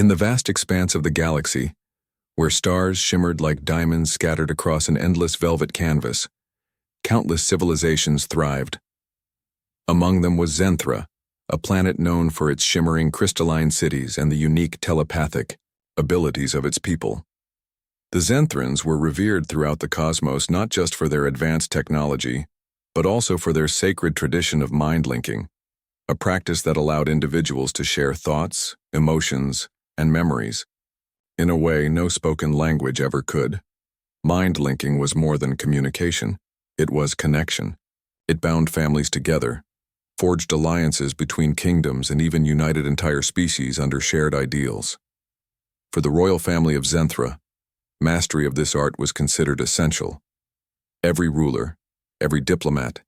In the vast expanse of the galaxy, where stars shimmered like diamonds scattered across an endless velvet canvas, countless civilizations thrived. Among them was Zenthra, a planet known for its shimmering crystalline cities and the unique telepathic abilities of its people. The Zenthrans were revered throughout the cosmos not just for their advanced technology, but also for their sacred tradition of mind-linking, a practice that allowed individuals to share thoughts, emotions, and memories in a way no spoken language ever could. Mind-linking was more than communication. It was connection. It bound families together, forged alliances between kingdoms, and even united entire species under shared ideals. For the royal family of Zenthra, mastery of this art was considered essential. Every ruler, every diplomat,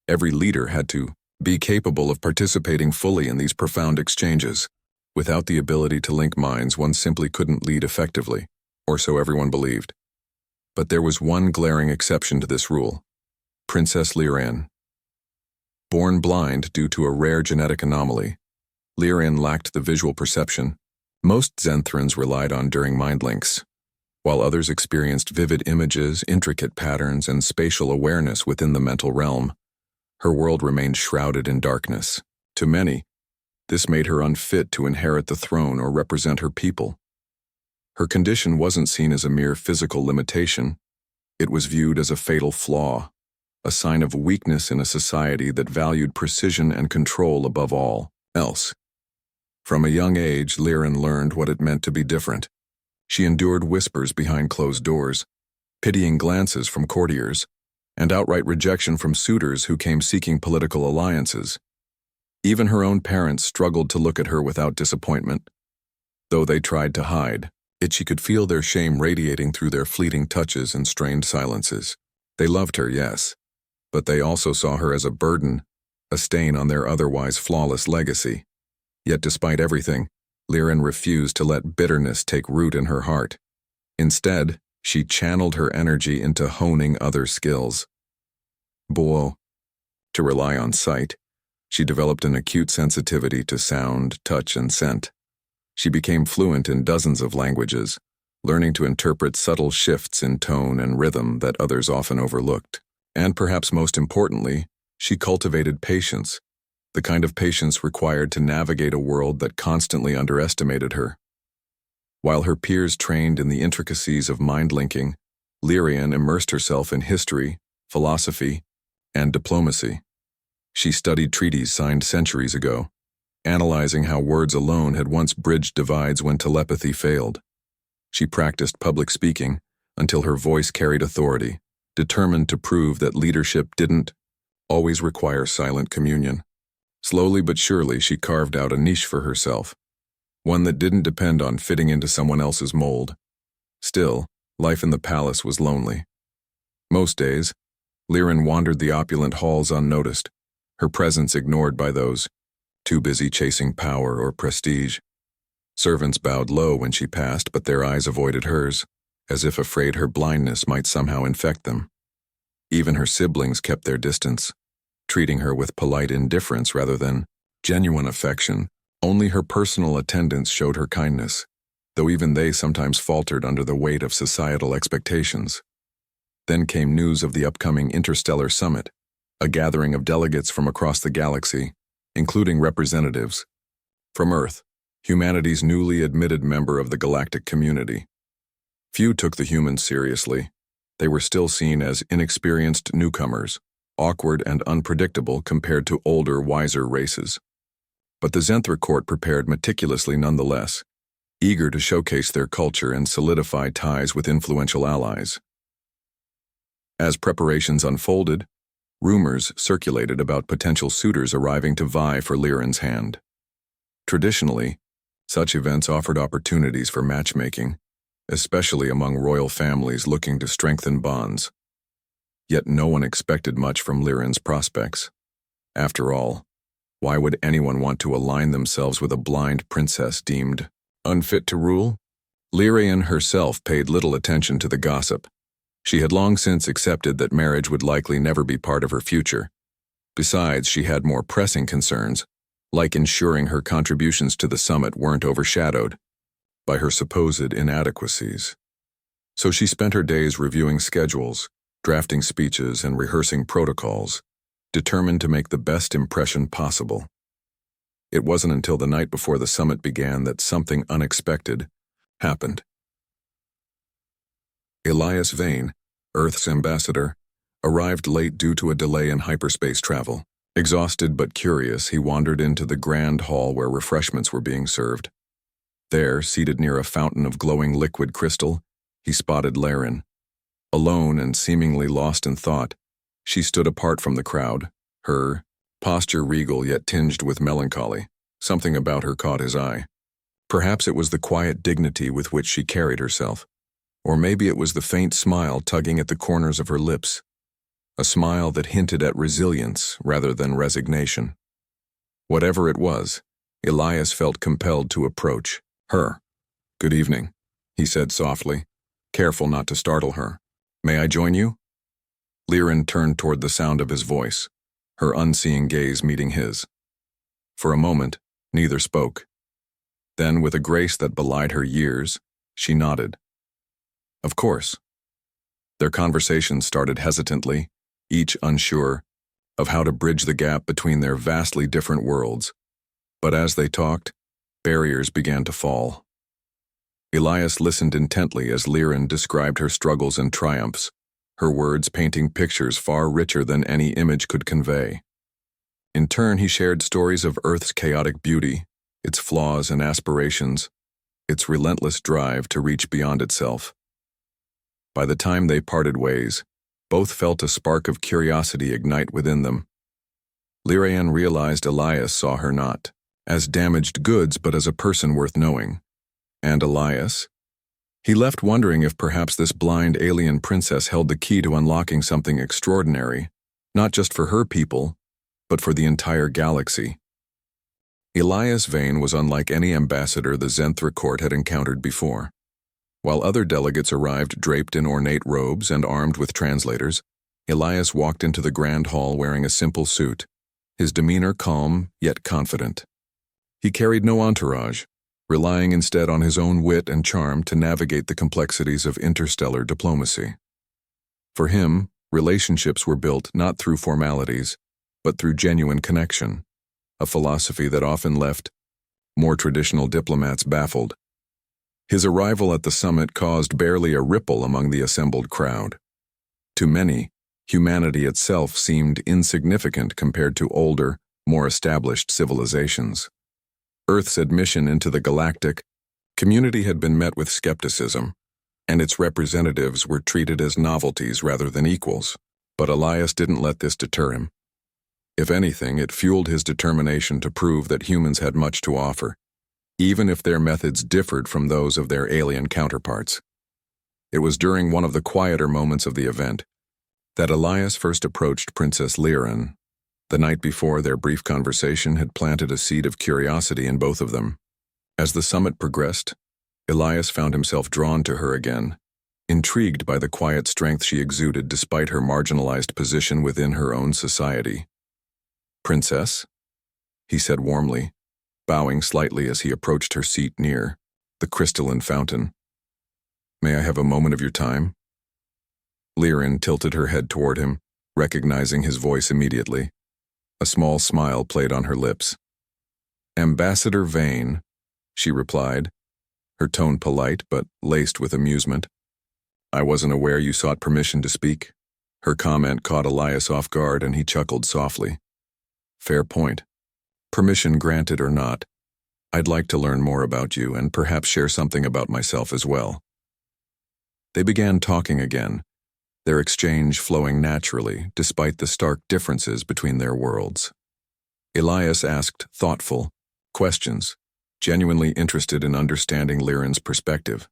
every leader had to be capable of participating fully in these profound exchanges. Without the ability to link minds, one simply couldn't lead effectively, or so everyone believed. But there was one glaring exception to this rule: Princess Lyran. Born blind due to a rare genetic anomaly, Lyran lacked the visual perception most Zenthrans relied on during mind links, while others experienced vivid images, intricate patterns, and spatial awareness within the mental realm. Her world remained shrouded in darkness. To many, this made her unfit to inherit the throne or represent her people. Her condition wasn't seen as a mere physical limitation. It was viewed as a fatal flaw, a sign of weakness in a society that valued precision and control above all else. From a young age, Lyran learned what it meant to be different. She endured whispers behind closed doors, pitying glances from courtiers, and outright rejection from suitors who came seeking political alliances. Even her own parents struggled to look at her without disappointment. Though they tried to hide it, she could feel their shame radiating through their fleeting touches and strained silences. They loved her, yes, but they also saw her as a burden, a stain on their otherwise flawless legacy. Yet despite everything, Lyran refused to let bitterness take root in her heart. Instead, she channeled her energy into honing other skills. To rely on sight, she developed an acute sensitivity to sound, touch, and scent. She became fluent in dozens of languages, learning to interpret subtle shifts in tone and rhythm that others often overlooked. And perhaps most importantly, she cultivated patience, the kind of patience required to navigate a world that constantly underestimated her. While her peers trained in the intricacies of mind-linking, Lyran immersed herself in history, philosophy, and diplomacy. She studied treaties signed centuries ago, analyzing how words alone had once bridged divides when telepathy failed. She practiced public speaking until her voice carried authority, determined to prove that leadership didn't always require silent communion. Slowly but surely, she carved out a niche for herself, one that didn't depend on fitting into someone else's mold. Still, life in the palace was lonely. Most days, Lyran wandered the opulent halls unnoticed, her presence ignored by those too busy chasing power or prestige. Servants bowed low when she passed, but their eyes avoided hers, as if afraid her blindness might somehow infect them. Even her siblings kept their distance, treating her with polite indifference rather than genuine affection. Only her personal attendants showed her kindness, though even they sometimes faltered under the weight of societal expectations. Then came news of the upcoming Interstellar Summit, a gathering of delegates from across the galaxy, including representatives from Earth, humanity's newly admitted member of the galactic community. Few took the humans seriously. They were still seen as inexperienced newcomers, awkward and unpredictable compared to older, wiser races. But the Zenthra court prepared meticulously nonetheless, eager to showcase their culture and solidify ties with influential allies. As preparations unfolded, rumors circulated about potential suitors arriving to vie for Lyran's hand. Traditionally, such events offered opportunities for matchmaking, especially among royal families looking to strengthen bonds. Yet no one expected much from Lyran's prospects. After all, why would anyone want to align themselves with a blind princess deemed unfit to rule? Lyran herself paid little attention to the gossip. She had long since accepted that marriage would likely never be part of her future. Besides, she had more pressing concerns, like ensuring her contributions to the summit weren't overshadowed. by her supposed inadequacies. So she spent her days reviewing schedules, drafting speeches, and rehearsing protocols, determined to make the best impression possible. It wasn't until the night before the summit began that something unexpected happened. Elias Vane, Earth's ambassador, arrived late due to a delay in hyperspace travel. Exhausted but curious, he wandered into the grand hall where refreshments were being served. There, seated near a fountain of glowing liquid crystal, he spotted Laren. Alone and seemingly lost in thought, she stood apart from the crowd, her posture regal yet tinged with melancholy. Something about her caught his eye. Perhaps it was the quiet dignity with which she carried herself, or maybe it was the faint smile tugging at the corners of her lips, a smile that hinted at resilience rather than resignation. Whatever it was, Elias felt compelled to approach her. "Good evening," he said softly, careful not to startle her. "May I join you?" Laren turned toward the sound of his voice, her unseeing gaze meeting his. For a moment, neither spoke. Then, with a grace that belied her years, she nodded. Of course. Their conversation started hesitantly, each unsure of how to bridge the gap between their vastly different worlds. But as they talked, barriers began to fall. Elias listened intently as Laren described her struggles and triumphs, her words painting pictures far richer than any image could convey. In turn, he shared stories of Earth's chaotic beauty, its flaws and aspirations, its relentless drive to reach beyond itself. By the time they parted ways, both felt a spark of curiosity ignite within them. Laren realized Elias saw her not as damaged goods but as a person worth knowing. And Elias? He left wondering if perhaps this blind alien princess held the key to unlocking something extraordinary, not just for her people, but for the entire galaxy. Elias Vane was unlike any ambassador the Zenthra court had encountered before. While other delegates arrived draped in ornate robes and armed with translators, Elias walked into the grand hall wearing a simple suit, his demeanor calm yet confident. He carried no entourage, relying instead on his own wit and charm to navigate the complexities of interstellar diplomacy. For him, relationships were built not through formalities, but through genuine connection, a philosophy that often left more traditional diplomats baffled. His arrival at the summit caused barely a ripple among the assembled crowd. To many, humanity itself seemed insignificant compared to older, more established civilizations. Earth's admission into the galactic community had been met with skepticism, and its representatives were treated as novelties rather than equals. But Elias didn't let this deter him. If anything, it fueled his determination to prove that humans had much to offer, even if their methods differed from those of their alien counterparts. It was during one of the quieter moments of the event that Elias first approached Princess Laren. The night before, their brief conversation had planted a seed of curiosity in both of them. As the summit progressed, Elias found himself drawn to her again, intrigued by the quiet strength she exuded despite her marginalized position within her own society. "Princess?" he said warmly, bowing slightly as he approached her seat near the crystalline fountain. "May I have a moment of your time?" Laren tilted her head toward him, recognizing his voice immediately. A small smile played on her lips. "Ambassador Vane," she replied, her tone polite but laced with amusement. "I wasn't aware you sought permission to speak." Her comment caught Elias off guard and he chuckled softly. "Fair point. Permission granted or not, I'd like to learn more about you and perhaps share something about myself as well." They began talking again, their exchange flowing naturally despite the stark differences between their worlds. Elias asked thoughtful questions, genuinely interested in understanding Laren's perspective.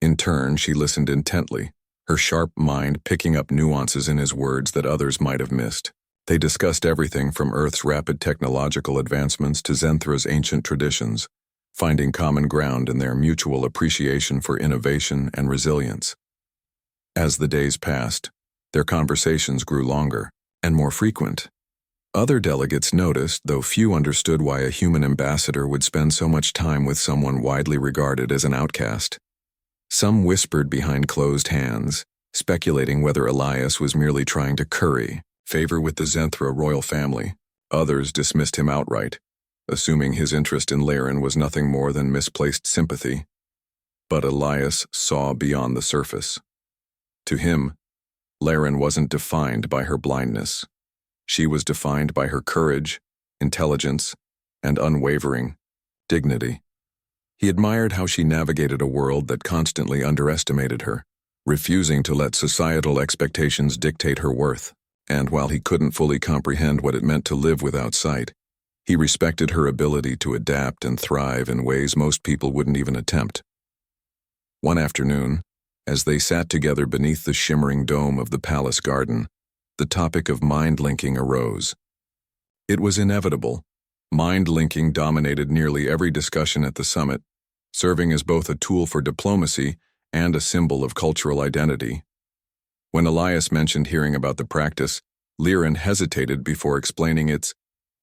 In turn, she listened intently, her sharp mind picking up nuances in his words that others might have missed. They discussed everything from Earth's rapid technological advancements to Zenthra's ancient traditions, finding common ground in their mutual appreciation for innovation and resilience. As the days passed, their conversations grew longer and more frequent. Other delegates noticed, though few understood why a human ambassador would spend so much time with someone widely regarded as an outcast. Some whispered behind closed hands, speculating whether Elias was merely trying to curry favor with the Zenthra royal family. Others dismissed him outright, assuming his interest in Laren was nothing more than misplaced sympathy. But Elias saw beyond the surface. To him, Laren wasn't defined by her blindness. She was defined by her courage, intelligence, and unwavering dignity. He admired how she navigated a world that constantly underestimated her, refusing to let societal expectations dictate her worth. And while he couldn't fully comprehend what it meant to live without sight, he respected her ability to adapt and thrive in ways most people wouldn't even attempt. One afternoon, as they sat together beneath the shimmering dome of the palace garden, the topic of mind-linking arose. It was inevitable. Mind-linking dominated nearly every discussion at the summit, serving as both a tool for diplomacy and a symbol of cultural identity. When Elias mentioned hearing about the practice, Laren hesitated before explaining its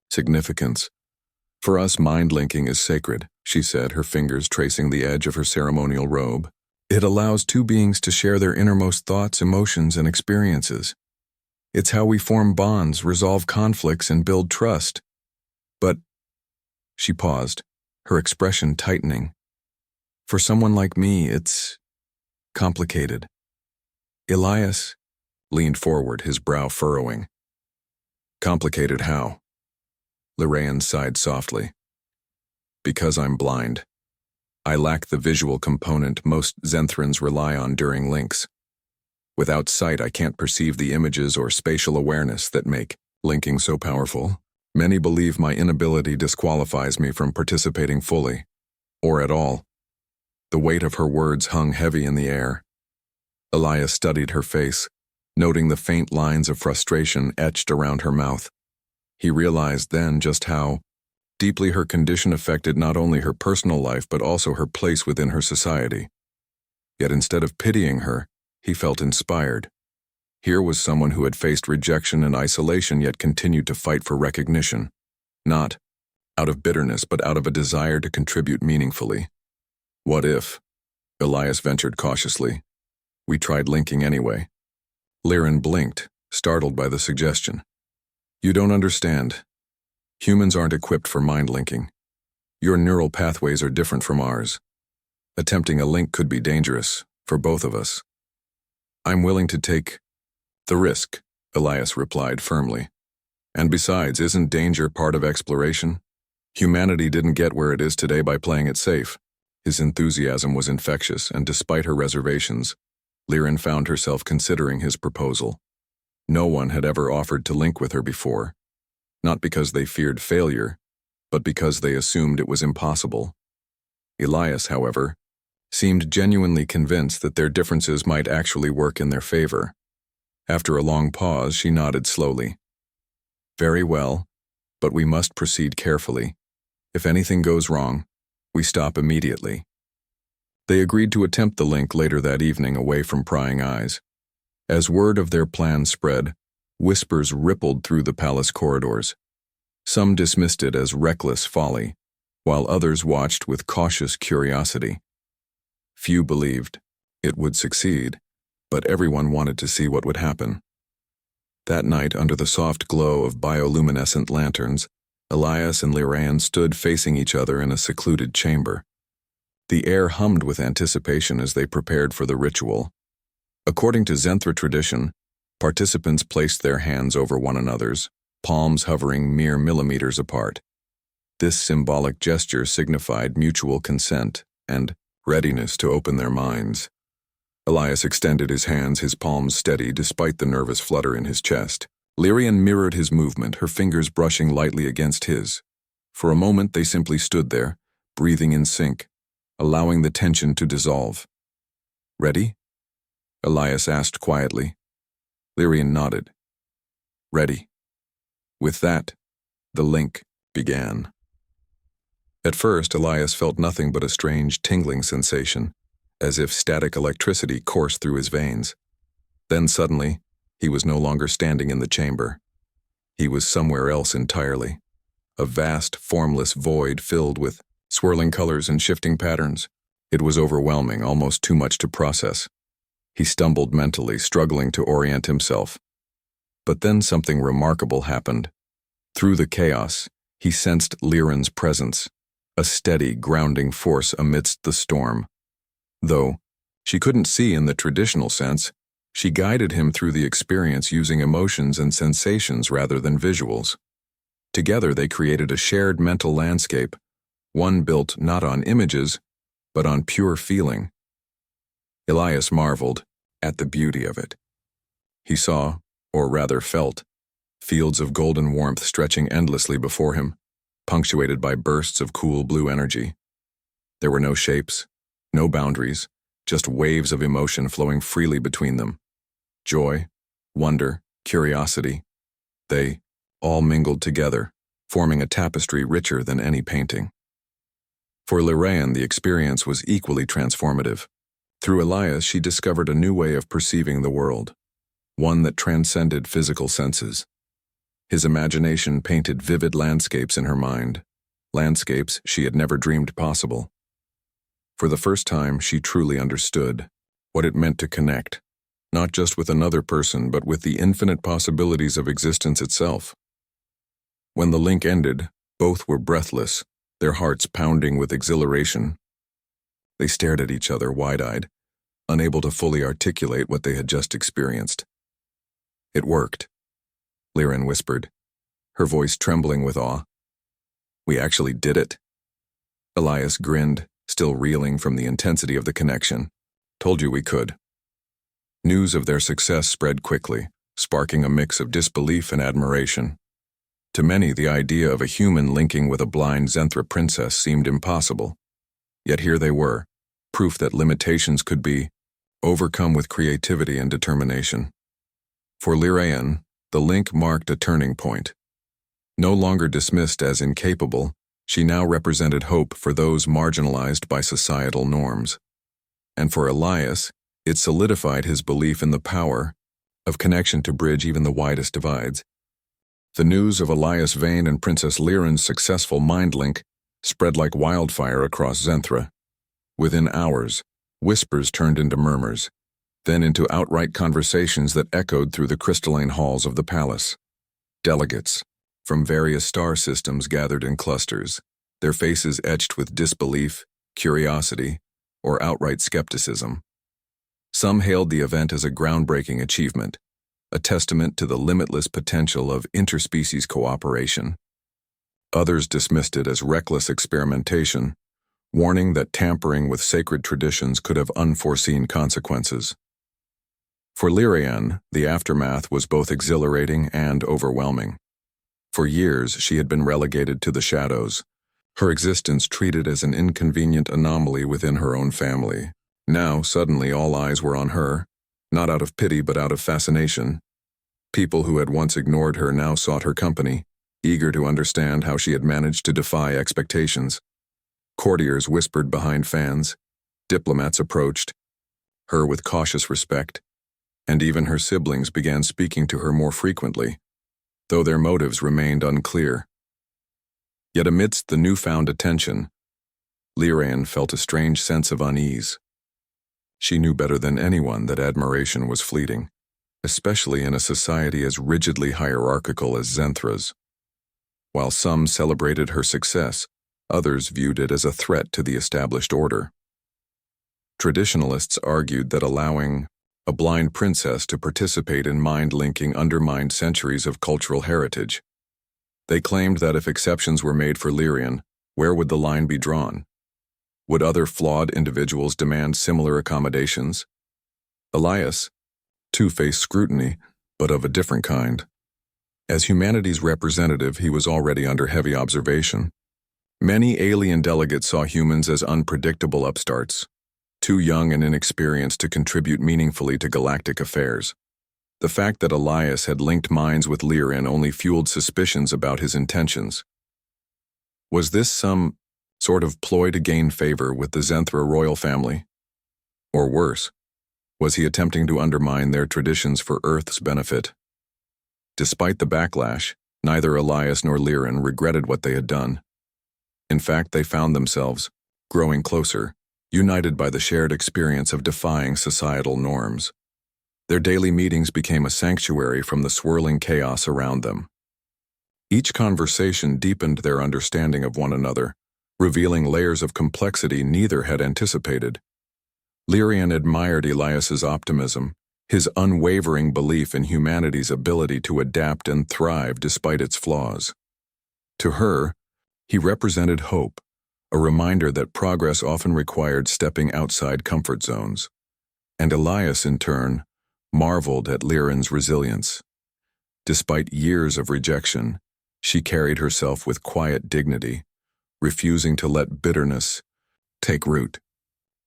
significance. "For us, mind-linking is sacred," she said, her fingers tracing the edge of her ceremonial robe. "It allows two beings to share their innermost thoughts, emotions, and experiences. It's how we form bonds, resolve conflicts, and build trust. But," she paused, her expression tightening, "for someone like me, it's complicated." Elias leaned forward, his brow furrowing. "Complicated how?" Laren sighed softly. "Because I'm blind. I lack the visual component most Zenthrans rely on during links. Without sight, I can't perceive the images or spatial awareness that make linking so powerful. Many believe my inability disqualifies me from participating fully, or at all." The weight of her words hung heavy in the air. Elias studied her face, noting the faint lines of frustration etched around her mouth. He realized then just how deeply her condition affected not only her personal life but also her place within her society. Yet instead of pitying her, he felt inspired. Here was someone who had faced rejection and isolation yet continued to fight for recognition, not out of bitterness but out of a desire to contribute meaningfully. "What if," Elias ventured cautiously, "we tried linking anyway?" Laren blinked, startled by the suggestion. "You don't understand. Humans aren't equipped for mind linking. Your neural pathways are different from ours. Attempting a link could be dangerous, for both of us." "I'm willing to take the risk," Elias replied firmly. "And besides, isn't danger part of exploration? Humanity didn't get where it is today by playing it safe." His enthusiasm was infectious, and despite her reservations, Laren found herself considering his proposal. No one had ever offered to link with her before, not because they feared failure, but because they assumed it was impossible. Elias, however, seemed genuinely convinced that their differences might actually work in their favor. After a long pause, she nodded slowly. "Very well, but we must proceed carefully. If anything goes wrong, we stop immediately." They agreed to attempt the link later that evening away from prying eyes. As word of their plan spread, whispers rippled through the palace corridors. Some dismissed it as reckless folly, while others watched with cautious curiosity. Few believed it would succeed, but everyone wanted to see what would happen. That night, under the soft glow of bioluminescent lanterns, Elias and Laren stood facing each other in a secluded chamber. The air hummed with anticipation as they prepared for the ritual. According to Zenthra tradition, participants placed their hands over one another's, palms hovering mere millimeters apart. This symbolic gesture signified mutual consent and readiness to open their minds. Elias extended his hands, his palms steady despite the nervous flutter in his chest. Laren mirrored his movement, her fingers brushing lightly against his. For a moment they simply stood there, breathing in sync, allowing the tension to dissolve. "Ready?" Elias asked quietly. Laren nodded. "Ready." With that, the link began. At first, Elias felt nothing but a strange tingling sensation, as if static electricity coursed through his veins. Then suddenly, he was no longer standing in the chamber. He was somewhere else entirely. A vast, formless void filled with swirling colors and shifting patterns. It was overwhelming, almost too much to process. He stumbled mentally, struggling to orient himself. But then something remarkable happened. Through the chaos, he sensed Liren's presence, a steady, grounding force amidst the storm. Though she couldn't see in the traditional sense, she guided him through the experience using emotions and sensations rather than visuals. Together they created a shared mental landscape, one built not on images, but on pure feeling. Elias marveled at the beauty of it. He saw, or rather felt, fields of golden warmth stretching endlessly before him, punctuated by bursts of cool blue energy. There were no shapes, no boundaries, just waves of emotion flowing freely between them. Joy, wonder, curiosity. They all mingled together, forming a tapestry richer than any painting. For Liren, the experience was equally transformative. Through Elias, she discovered a new way of perceiving the world, one that transcended physical senses. His imagination painted vivid landscapes in her mind, landscapes she had never dreamed possible. For the first time, she truly understood what it meant to connect, not just with another person, but with the infinite possibilities of existence itself. When the link ended, both were breathless, their hearts pounding with exhilaration. They stared at each other wide-eyed, unable to fully articulate what they had just experienced. "It worked," Liren whispered, her voice trembling with awe. "We actually did it." Elias grinned, still reeling from the intensity of the connection. "Told you we could." News of their success spread quickly, sparking a mix of disbelief and admiration. To many, the idea of a human linking with a blind Zenthra princess seemed impossible. Yet here they were, proof that limitations could be overcome with creativity and determination. For Liren, the link marked a turning point. No longer dismissed as incapable, she now represented hope for those marginalized by societal norms. And for Elias, it solidified his belief in the power of connection to bridge even the widest divides. The news of Elias Vane and Princess Liren's successful mind link spread like wildfire across Zenthra. Within hours, whispers turned into murmurs, then into outright conversations that echoed through the crystalline halls of the palace. Delegates from various star systems gathered in clusters, their faces etched with disbelief, curiosity, or outright skepticism. Some hailed the event as a groundbreaking achievement, a testament to the limitless potential of interspecies cooperation. Others dismissed it as reckless experimentation, warning that tampering with sacred traditions could have unforeseen consequences. For Liren, the aftermath was both exhilarating and overwhelming. For years, she had been relegated to the shadows, her existence treated as an inconvenient anomaly within her own family. Now, suddenly, all eyes were on her, not out of pity but out of fascination. People who had once ignored her now sought her company, eager to understand how she had managed to defy expectations. Courtiers whispered behind fans, diplomats approached her with cautious respect, and even her siblings began speaking to her more frequently, though their motives remained unclear. Yet amidst the newfound attention, Liren felt a strange sense of unease. She knew better than anyone that admiration was fleeting, especially in a society as rigidly hierarchical as Zenthra's. While some celebrated her success, others viewed it as a threat to the established order. Traditionalists argued that allowing a blind princess to participate in mind-linking undermined centuries of cultural heritage. They claimed that if exceptions were made for Liren, where would the line be drawn? Would other flawed individuals demand similar accommodations? Elias, too, faced scrutiny, but of a different kind. As humanity's representative, he was already under heavy observation. Many alien delegates saw humans as unpredictable upstarts, too young and inexperienced to contribute meaningfully to galactic affairs. The fact that Elias had linked minds with Liren only fueled suspicions about his intentions. Was this some sort of ploy to gain favor with the Zenthra royal family? Or worse, was he attempting to undermine their traditions for Earth's benefit? Despite the backlash, Neither Elias nor Liren regretted what they had done. In fact, they found themselves growing closer, united by the shared experience of defying societal norms. Their daily meetings became a sanctuary from the swirling chaos around them. Each conversation deepened their understanding of one another, revealing layers of complexity neither had anticipated. Liren admired Elias's optimism, his unwavering belief in humanity's ability to adapt and thrive despite its flaws. To her, he represented hope, a reminder that progress often required stepping outside comfort zones. And Elias, in turn, marveled at Liren's resilience. Despite years of rejection, she carried herself with quiet dignity, refusing to let bitterness take root.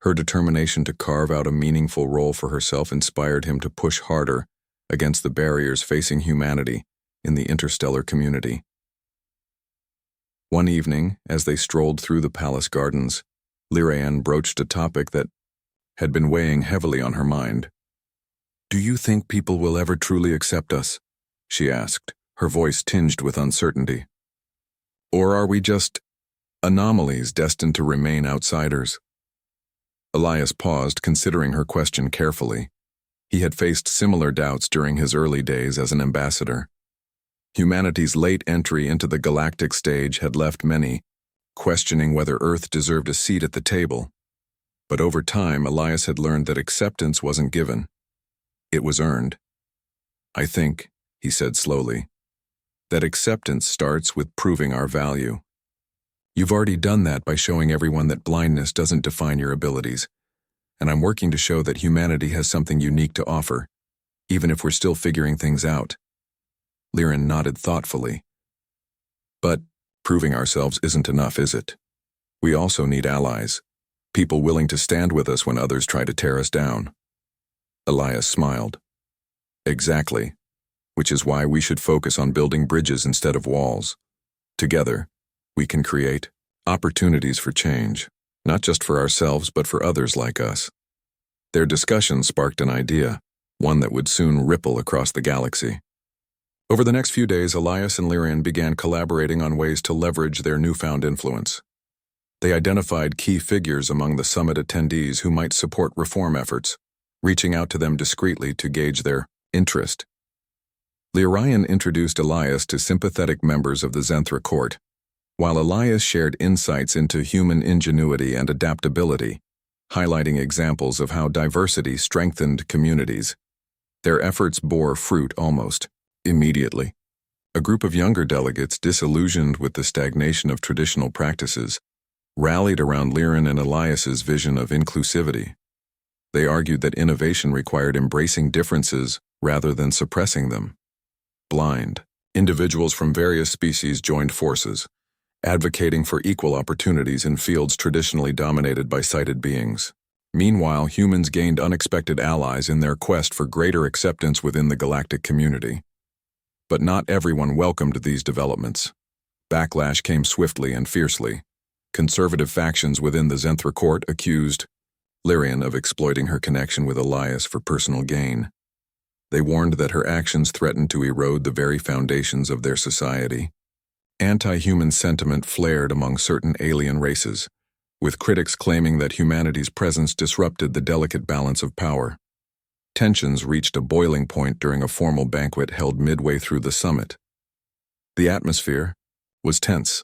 Her determination to carve out a meaningful role for herself inspired him to push harder against the barriers facing humanity in the interstellar community. One evening, as they strolled through the palace gardens, Liren broached a topic that had been weighing heavily on her mind. "Do you think people will ever truly accept us?" she asked, her voice tinged with uncertainty. "Or are we just anomalies destined to remain outsiders?" Elias paused, considering her question carefully. He had faced similar doubts during his early days as an ambassador. Humanity's late entry into the galactic stage had left many questioning whether Earth deserved a seat at the table. But over time, Elias had learned that acceptance wasn't given. It was earned. "I think," he said slowly, "that acceptance starts with proving our value. You've already done that by showing everyone that blindness doesn't define your abilities, and I'm working to show that humanity has something unique to offer, even if we're still figuring things out." Liren nodded thoughtfully. "But proving ourselves isn't enough, is it? We also need allies, people willing to stand with us when others try to tear us down." Elias smiled. "Exactly, which is why we should focus on building bridges instead of walls. Together, we can create opportunities for change, not just for ourselves but for others like us." Their discussion sparked an idea, one that would soon ripple across the galaxy. Over the next few days, Elias and Liren began collaborating on ways to leverage their newfound influence. They identified key figures among the summit attendees who might support reform efforts, reaching out to them discreetly to gauge their interest. Liren introduced Elias to sympathetic members of the Zenthra court, while Elias shared insights into human ingenuity and adaptability, highlighting examples of how diversity strengthened communities. Their efforts bore fruit almost immediately. A group of younger delegates, disillusioned with the stagnation of traditional practices, rallied around Liren and Elias's vision of inclusivity. They argued that innovation required embracing differences rather than suppressing them. Blind individuals from various species joined forces, advocating for equal opportunities in fields traditionally dominated by sighted beings. Meanwhile, humans gained unexpected allies in their quest for greater acceptance within the galactic community. But not everyone welcomed these developments. Backlash came swiftly and fiercely. Conservative factions within the Zenthra court accused Liren of exploiting her connection with Elias for personal gain. They warned that her actions threatened to erode the very foundations of their society. Anti-human sentiment flared among certain alien races, with critics claiming that humanity's presence disrupted the delicate balance of power. Tensions reached a boiling point during a formal banquet held midway through the summit. The atmosphere was tense,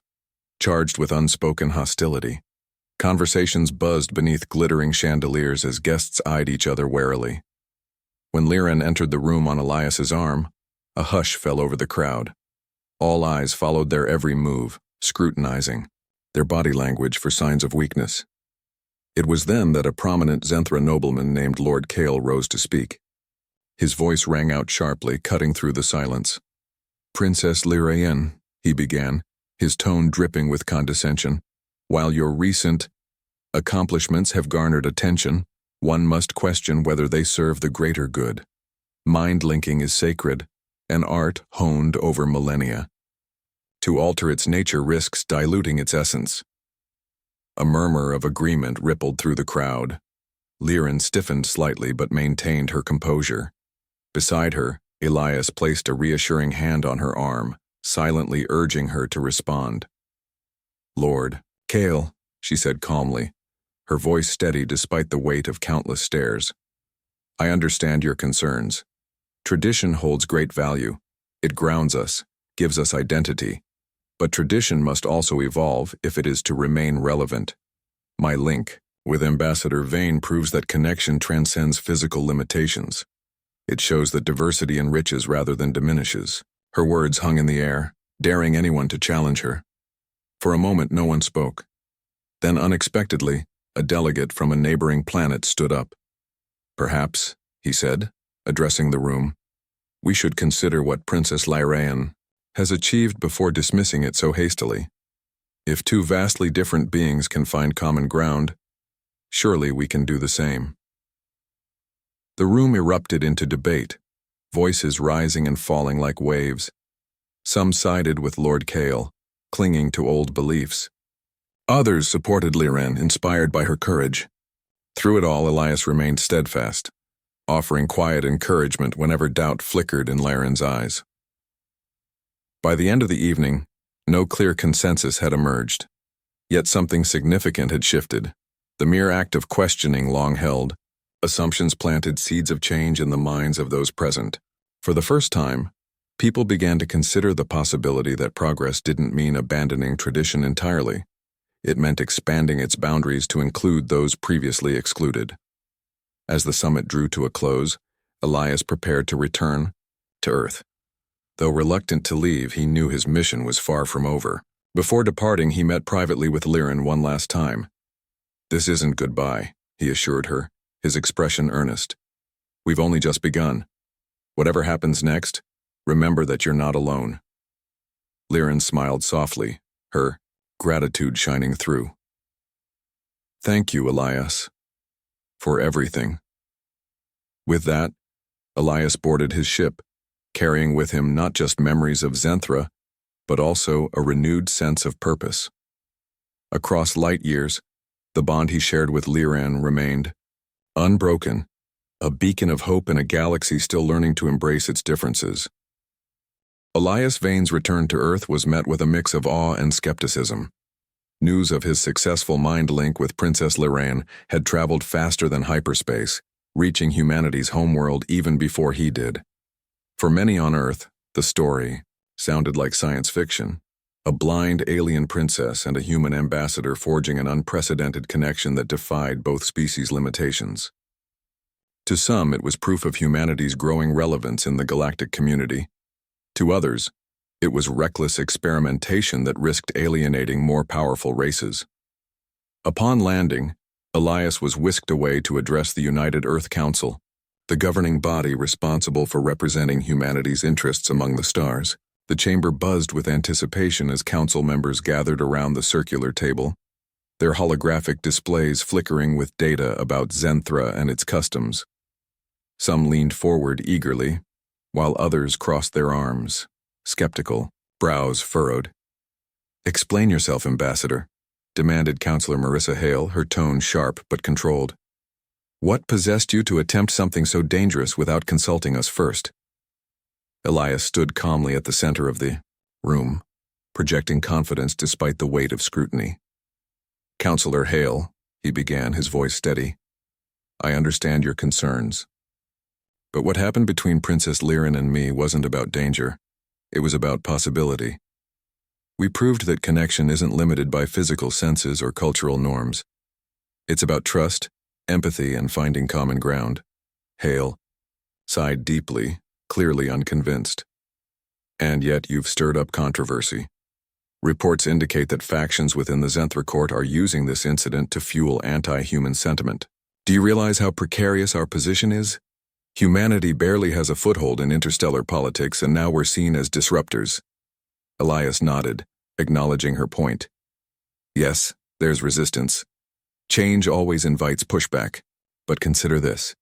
charged with unspoken hostility. Conversations buzzed beneath glittering chandeliers as guests eyed each other warily. When Liren entered the room on Elias's arm, a hush fell over the crowd. All eyes followed their every move, scrutinizing their body language for signs of weakness. It was then that a prominent Zenthra nobleman named Lord Kale rose to speak. His voice rang out sharply, cutting through the silence. "Princess Liren," he began, his tone dripping with condescension, "while your recent accomplishments have garnered attention, one must question whether they serve the greater good. Mind-linking is sacred, an art honed over millennia. To alter its nature risks diluting its essence." A murmur of agreement rippled through the crowd. Liren stiffened slightly but maintained her composure. Beside her, Elias placed a reassuring hand on her arm, silently urging her to respond. "Lord Kale," she said calmly, her voice steady despite the weight of countless stares. "I understand your concerns. Tradition holds great value. It grounds us, gives us identity. But tradition must also evolve if it is to remain relevant. My link with Ambassador Vane proves that connection transcends physical limitations. It shows that diversity enriches rather than diminishes." Her words hung in the air, daring anyone to challenge her. For a moment, no one spoke. Then, unexpectedly, a delegate from a neighboring planet stood up. "Perhaps," he said, addressing the room, "we should consider what Princess Lyraean has achieved before dismissing it so hastily. If two vastly different beings can find common ground, surely we can do the same." The room erupted into debate, voices rising and falling like waves. Some sided with Lord Kale, clinging to old beliefs. Others supported Lyran, inspired by her courage. Through it all, Elias remained steadfast, offering quiet encouragement whenever doubt flickered in Lyran's eyes. By the end of the evening, no clear consensus had emerged. Yet something significant had shifted. The mere act of questioning long held. Assumptions planted seeds of change in the minds of those present. For the first time, people began to consider the possibility that progress didn't mean abandoning tradition entirely. It meant expanding its boundaries to include those previously excluded. As the summit drew to a close, Elias prepared to return to Earth. Though reluctant to leave, he knew his mission was far from over. Before departing, he met privately with Lyran one last time. "This isn't goodbye," he assured her, his expression earnest. "We've only just begun. Whatever happens next, remember that you're not alone." Lyran smiled softly, her gratitude shining through. "Thank you, Elias, for everything." With that, Elias boarded his ship, carrying with him not just memories of Zenthra, but also a renewed sense of purpose. Across light years, the bond he shared with Lyran remained unbroken, a beacon of hope in a galaxy still learning to embrace its differences. Elias Vane's return to Earth was met with a mix of awe and skepticism. News of his successful mind link with Princess Lyran had traveled faster than hyperspace, reaching humanity's homeworld even before he did. For many on Earth, the story sounded like science fiction, a blind alien princess and a human ambassador forging an unprecedented connection that defied both species' limitations. To some, it was proof of humanity's growing relevance in the galactic community. To others, it was reckless experimentation that risked alienating more powerful races. Upon landing, Elias was whisked away to address the United Earth Council, the governing body responsible for representing humanity's interests among the stars. The chamber buzzed with anticipation as council members gathered around the circular table, their holographic displays flickering with data about Zenthra and its customs. Some leaned forward eagerly, while others crossed their arms, skeptical, brows furrowed. "Explain yourself, Ambassador," demanded Counselor Marissa Hale, her tone sharp but controlled. "What possessed you to attempt something so dangerous without consulting us first?" Elias stood calmly at the center of the room, projecting confidence despite the weight of scrutiny. "Counselor Hale," he began, his voice steady, "I understand your concerns. But what happened between Princess Lyran and me wasn't about danger. It was about possibility. We proved that connection isn't limited by physical senses or cultural norms. It's about trust, empathy, and finding common ground." Hale sighed deeply, clearly unconvinced. "And yet you've stirred up controversy. Reports indicate that factions within the Zenthra court are using this incident to fuel anti-human sentiment. Do you realize how precarious our position is? Humanity barely has a foothold in interstellar politics, and now we're seen as disruptors." Elias nodded, acknowledging her point. "Yes, there's resistance. Change always invites pushback. But consider this.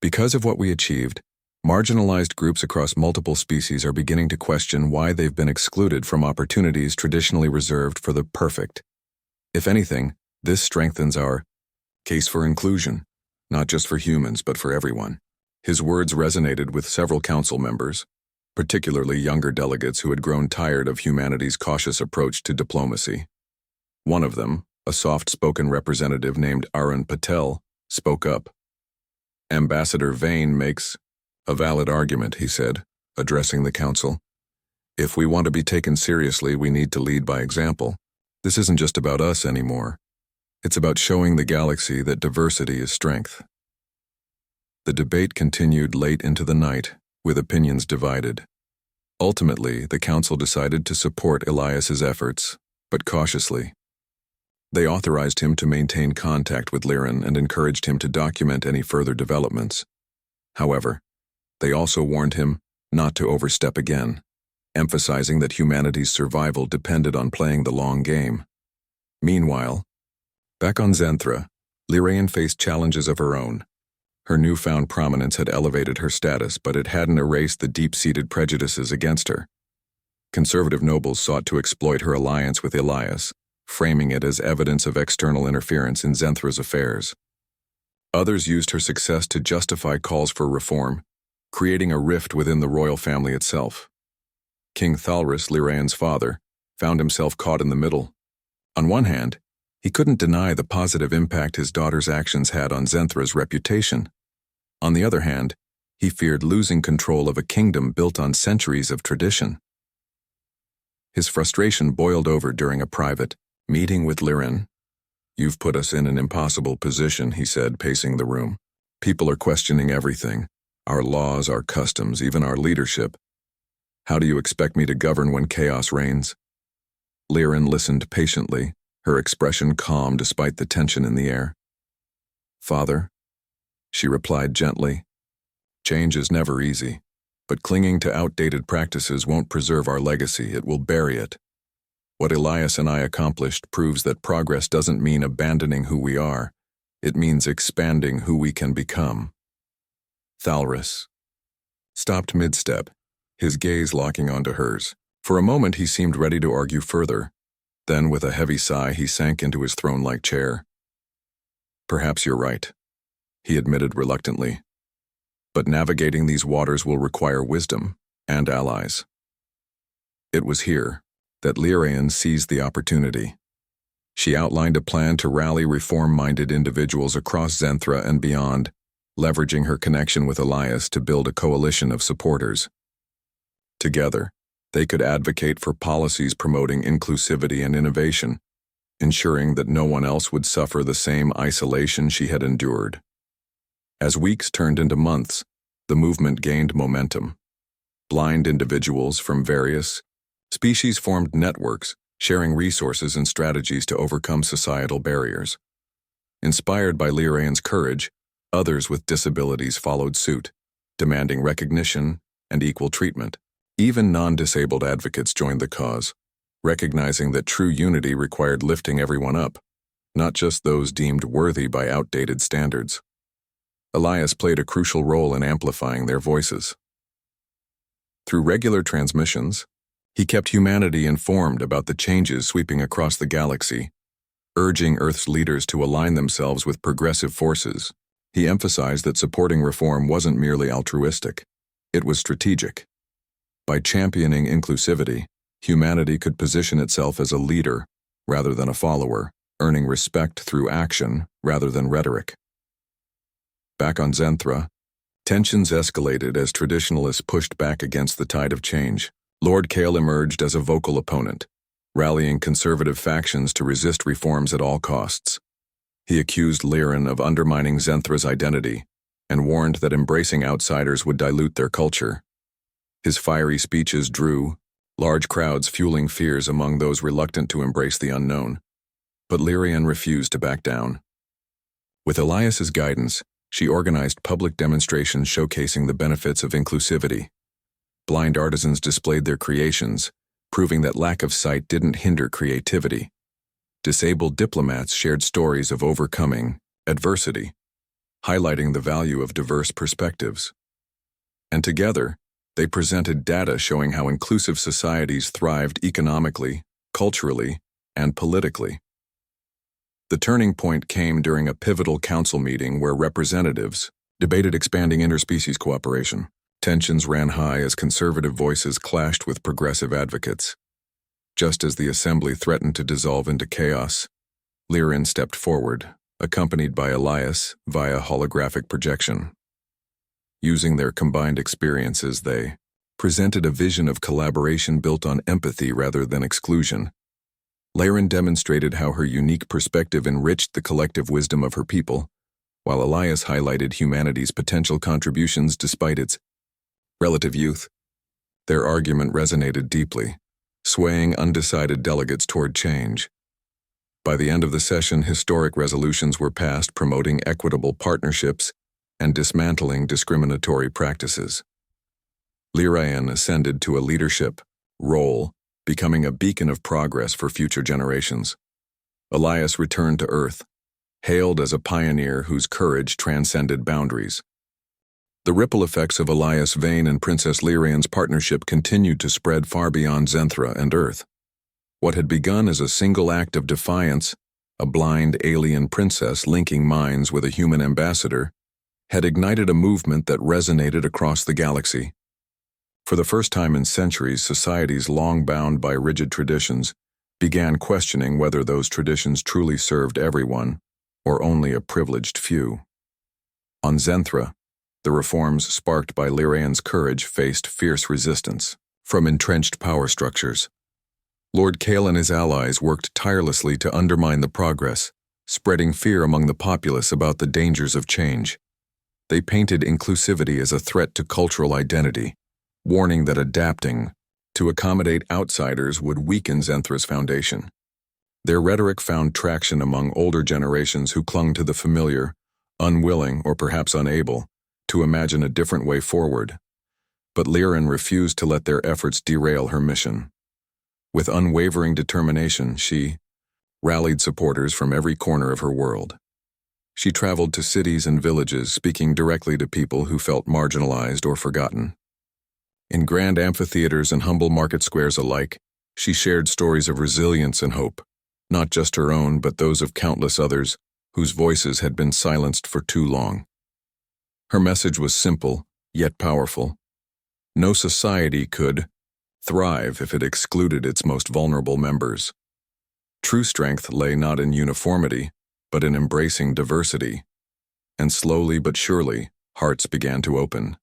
Because of what we achieved, marginalized groups across multiple species are beginning to question why they've been excluded from opportunities traditionally reserved for the perfect. If anything, this strengthens our case for inclusion, not just for humans but for everyone." His words resonated with several council members. particularly younger delegates who had grown tired of humanity's cautious approach to diplomacy. One of them, a soft-spoken representative named Arun Patel, spoke up. "Ambassador Vane makes a valid argument," he said, addressing the council. "If we want to be taken seriously, we need to lead by example. This isn't just about us anymore. It's about showing the galaxy that diversity is strength." The debate continued late into the night, with opinions divided. Ultimately, the council decided to support Elias's efforts, but cautiously. They authorized him to maintain contact with Liren and encouraged him to document any further developments. However, they also warned him not to overstep again, emphasizing that humanity's survival depended on playing the long game. Meanwhile, back on Zenthra, Lyraean faced challenges of her own. Her newfound prominence had elevated her status, but it hadn't erased the deep-seated prejudices against her. Conservative nobles sought to exploit her alliance with Elias, framing it as evidence of external interference in Zenthra's affairs. Others used her success to justify calls for reform, creating a rift within the royal family itself. King Thalris, Lyraean's father, found himself caught in the middle. On one hand, he couldn't deny the positive impact his daughter's actions had on Zenthra's reputation. On the other hand, he feared losing control of a kingdom built on centuries of tradition. His frustration boiled over during a private meeting with Liren. "You've put us in an impossible position," he said, pacing the room. "People are questioning everything. Our laws, our customs, even our leadership. How do you expect me to govern when chaos reigns?" Liren listened patiently, her expression calm despite the tension in the air. "Father," she replied gently, "change is never easy, but clinging to outdated practices won't preserve our legacy, it will bury it. What Elias and I accomplished proves that progress doesn't mean abandoning who we are, it means expanding who we can become." Thalris stopped mid-step, his gaze locking onto hers. For a moment he seemed ready to argue further. Then, with a heavy sigh, he sank into his throne-like chair. "Perhaps you're right," he admitted reluctantly. "But navigating these waters will require wisdom and allies." It was here that Lyraean seized the opportunity. She outlined a plan to rally reform-minded individuals across Zenthra and beyond, leveraging her connection with Elias to build a coalition of supporters. Together, they could advocate for policies promoting inclusivity and innovation, ensuring that no one else would suffer the same isolation she had endured. As weeks turned into months, the movement gained momentum. Blind individuals from various species formed networks, sharing resources and strategies to overcome societal barriers. Inspired by Lyraean's courage, others with disabilities followed suit, demanding recognition and equal treatment. Even non-disabled advocates joined the cause, recognizing that true unity required lifting everyone up, not just those deemed worthy by outdated standards. Elias played a crucial role in amplifying their voices. Through regular transmissions, he kept humanity informed about the changes sweeping across the galaxy, urging Earth's leaders to align themselves with progressive forces. He emphasized that supporting reform wasn't merely altruistic, it was strategic. By championing inclusivity, humanity could position itself as a leader rather than a follower, earning respect through action rather than rhetoric. Back on Zenthra, tensions escalated as traditionalists pushed back against the tide of change. Lord Kale emerged as a vocal opponent, rallying conservative factions to resist reforms at all costs. He accused Liren of undermining Zenthra's identity and warned that embracing outsiders would dilute their culture. His fiery speeches drew large crowds, fueling fears among those reluctant to embrace the unknown. But Lyraean refused to back down. With Elias's guidance, she organized public demonstrations showcasing the benefits of inclusivity. Blind artisans displayed their creations, proving that lack of sight didn't hinder creativity. Disabled diplomats shared stories of overcoming adversity, highlighting the value of diverse perspectives. And together, they presented data showing how inclusive societies thrived economically, culturally, and politically. The turning point came during a pivotal council meeting where representatives debated expanding interspecies cooperation. Tensions ran high as conservative voices clashed with progressive advocates. Just as the assembly threatened to dissolve into chaos, Lirin stepped forward, accompanied by Elias via holographic projection. Using their combined experiences, they presented a vision of collaboration built on empathy rather than exclusion. Lirin demonstrated how her unique perspective enriched the collective wisdom of her people, while Elias highlighted humanity's potential contributions despite its relative youth. Their argument resonated deeply, swaying undecided delegates toward change. By the end of the session, historic resolutions were passed promoting equitable partnerships and dismantling discriminatory practices. Lirin ascended to a leadership role, becoming a beacon of progress for future generations. Elias returned to Earth, hailed as a pioneer whose courage transcended boundaries. The ripple effects of Elias Vane and Princess Lirin's partnership continued to spread far beyond Zenthra and Earth. What had begun as a single act of defiance, a blind alien princess linking minds with a human ambassador, had ignited a movement that resonated across the galaxy. For the first time in centuries, societies long bound by rigid traditions began questioning whether those traditions truly served everyone or only a privileged few. On Zenthra, the reforms sparked by Lirin's courage faced fierce resistance from entrenched power structures. Lord Kale and his allies worked tirelessly to undermine the progress, spreading fear among the populace about the dangers of change. They painted inclusivity as a threat to cultural identity, warning that adapting to accommodate outsiders would weaken Zenthra's foundation. Their rhetoric found traction among older generations who clung to the familiar, unwilling or perhaps unable to imagine a different way forward. But Lirin refused to let their efforts derail her mission. With unwavering determination, she rallied supporters from every corner of her world. She traveled to cities and villages, speaking directly to people who felt marginalized or forgotten. In grand amphitheaters and humble market squares alike, she shared stories of resilience and hope, not just her own but those of countless others whose voices had been silenced for too long. Her message was simple, yet powerful. No society could thrive if it excluded its most vulnerable members. True strength lay not in uniformity, but in embracing diversity. And slowly but surely, hearts began to open.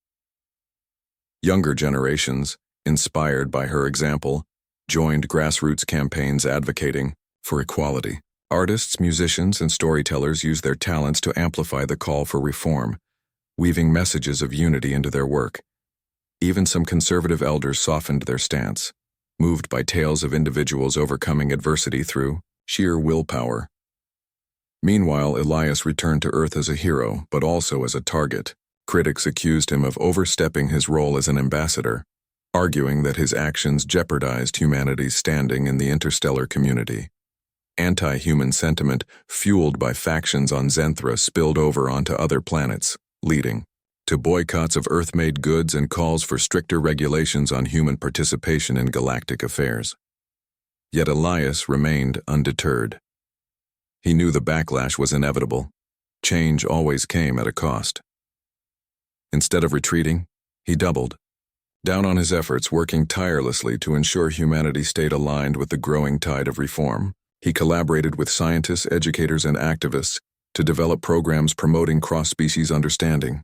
Younger generations, inspired by her example, joined grassroots campaigns advocating for equality. Artists, musicians, and storytellers used their talents to amplify the call for reform, weaving messages of unity into their work. Even some conservative elders softened their stance, moved by tales of individuals overcoming adversity through sheer willpower. Meanwhile, Elias returned to Earth as a hero, but also as a target. Critics accused him of overstepping his role as an ambassador, arguing that his actions jeopardized humanity's standing in the interstellar community. Anti-human sentiment, fueled by factions on Zenthra, spilled over onto other planets, leading to boycotts of Earth-made goods and calls for stricter regulations on human participation in galactic affairs. Yet Elias remained undeterred. He knew the backlash was inevitable. Change always came at a cost. Instead of retreating, he doubled down on his efforts, working tirelessly to ensure humanity stayed aligned with the growing tide of reform. He collaborated with scientists, educators, and activists to develop programs promoting cross-species understanding.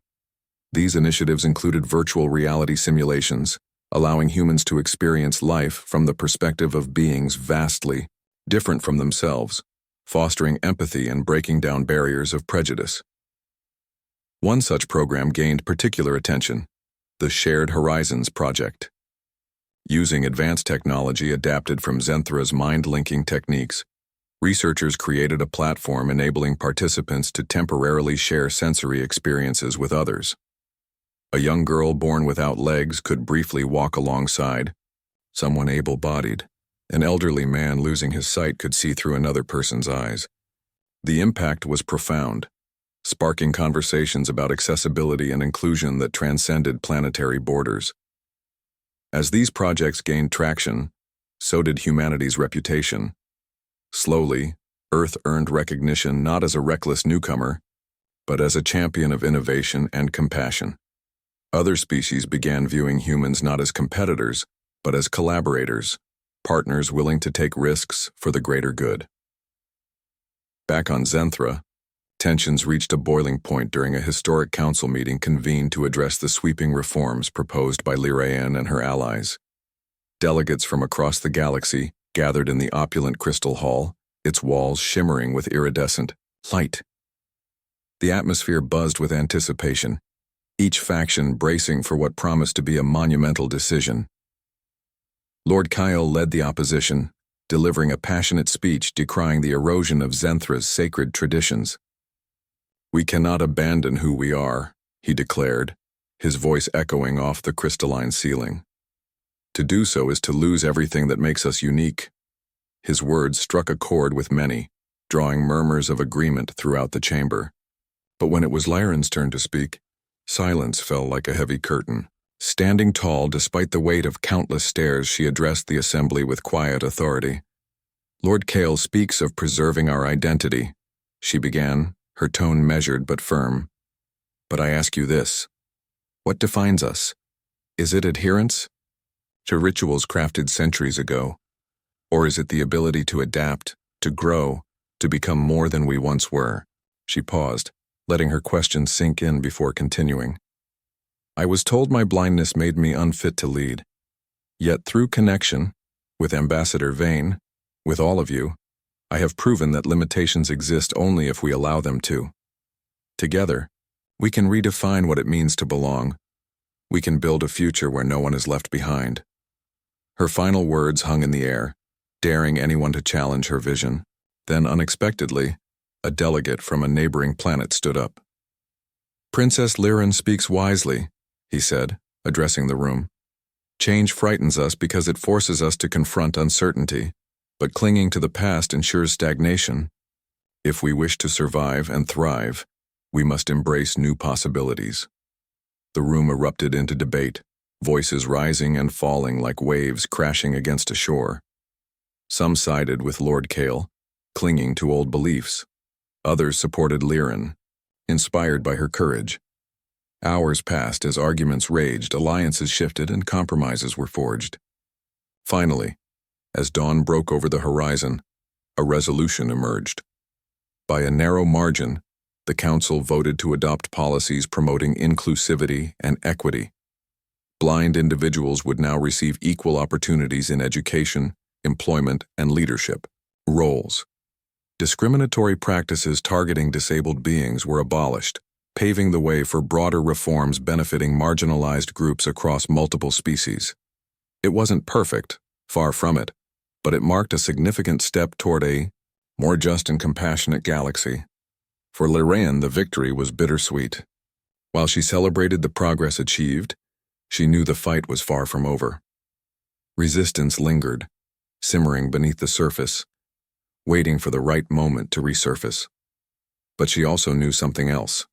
These initiatives included virtual reality simulations, allowing humans to experience life from the perspective of beings vastly different from themselves, fostering empathy and breaking down barriers of prejudice. One such program gained particular attention: the Shared Horizons Project. Using advanced technology adapted from Zenthra's mind-linking techniques, researchers created a platform enabling participants to temporarily share sensory experiences with others. A young girl born without legs could briefly walk alongside someone able-bodied. An elderly man losing his sight could see through another person's eyes. The impact was profound, sparking conversations about accessibility and inclusion that transcended planetary borders. As these projects gained traction, so did humanity's reputation. Slowly, Earth earned recognition not as a reckless newcomer, but as a champion of innovation and compassion. Other species began viewing humans not as competitors, but as collaborators, partners willing to take risks for the greater good. Back on Zenthra, tensions reached a boiling point during a historic council meeting convened to address the sweeping reforms proposed by Lyraean and her allies. Delegates from across the galaxy gathered in the opulent Crystal Hall, its walls shimmering with iridescent light. The atmosphere buzzed with anticipation, each faction bracing for what promised to be a monumental decision. Lord Kyle led the opposition, delivering a passionate speech decrying the erosion of Zenthra's sacred traditions. "We cannot abandon who we are," he declared, his voice echoing off the crystalline ceiling. "To do so is to lose everything that makes us unique." His words struck a chord with many, drawing murmurs of agreement throughout the chamber. But when it was Lyran's turn to speak, silence fell like a heavy curtain. Standing tall despite the weight of countless stares, she addressed the assembly with quiet authority. "Lord Kale speaks of preserving our identity," she began, her tone measured but firm. "But I ask you this. What defines us? Is it adherence to rituals crafted centuries ago? Or is it the ability to adapt, to grow, to become more than we once were?" She paused, letting her question sink in before continuing. "I was told my blindness made me unfit to lead. Yet through connection, with Ambassador Vane, with all of you, I have proven that limitations exist only if we allow them to. Together, we can redefine what it means to belong. We can build a future where no one is left behind." Her final words hung in the air, daring anyone to challenge her vision. Then, unexpectedly, a delegate from a neighboring planet stood up. "Princess Lyran speaks wisely," he said, addressing the room. "Change frightens us because it forces us to confront uncertainty, but clinging to the past ensures stagnation. If we wish to survive and thrive, we must embrace new possibilities." The room erupted into debate, voices rising and falling like waves crashing against a shore. Some sided with Lord Kale, clinging to old beliefs. Others supported Lyran, inspired by her courage. Hours passed as arguments raged, alliances shifted, and compromises were forged. Finally, as dawn broke over the horizon, a resolution emerged. By a narrow margin, the Council voted to adopt policies promoting inclusivity and equity. Blind individuals would now receive equal opportunities in education, employment, and leadership roles. Discriminatory practices targeting disabled beings were abolished, paving the way for broader reforms benefiting marginalized groups across multiple species. It wasn't perfect, far from it, but it marked a significant step toward a more just and compassionate galaxy. For Lyraean, the victory was bittersweet. While she celebrated the progress achieved, she knew the fight was far from over. Resistance lingered, simmering beneath the surface, waiting for the right moment to resurface. But she also knew something else.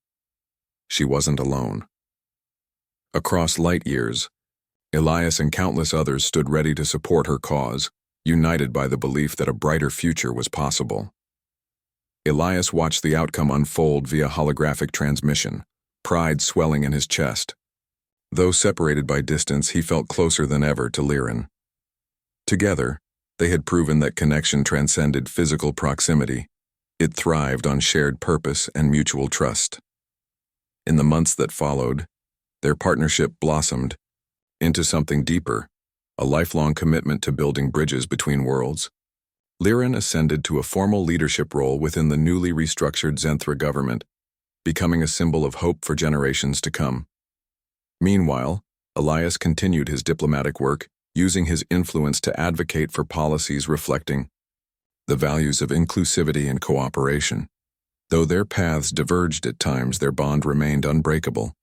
She wasn't alone. Across light years, Elias and countless others stood ready to support her cause, united by the belief that a brighter future was possible. Elias watched the outcome unfold via holographic transmission, pride swelling in his chest. Though separated by distance, he felt closer than ever to Lyran. Together, they had proven that connection transcended physical proximity. It thrived on shared purpose and mutual trust. In the months that followed, their partnership blossomed into something deeper, a lifelong commitment to building bridges between worlds. Lyran ascended to a formal leadership role within the newly restructured Zenthra government, becoming a symbol of hope for generations to come. Meanwhile, Elias continued his diplomatic work, using his influence to advocate for policies reflecting the values of inclusivity and cooperation. Though their paths diverged at times, their bond remained unbreakable.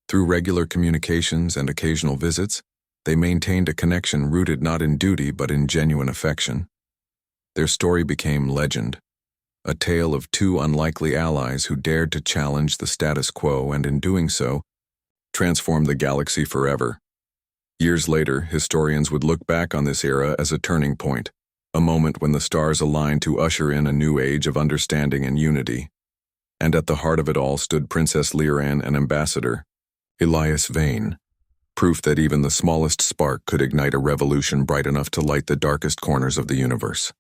Through regular communications and occasional visits, they maintained a connection rooted not in duty but in genuine affection. Their story became legend, a tale of two unlikely allies who dared to challenge the status quo and, in doing so, transformed the galaxy forever. Years later, historians would look back on this era as a turning point, a moment when the stars aligned to usher in a new age of understanding and unity. And at the heart of it all stood Princess Lyran, an ambassador, Elias Vane, proof that even the smallest spark could ignite a revolution bright enough to light the darkest corners of the universe.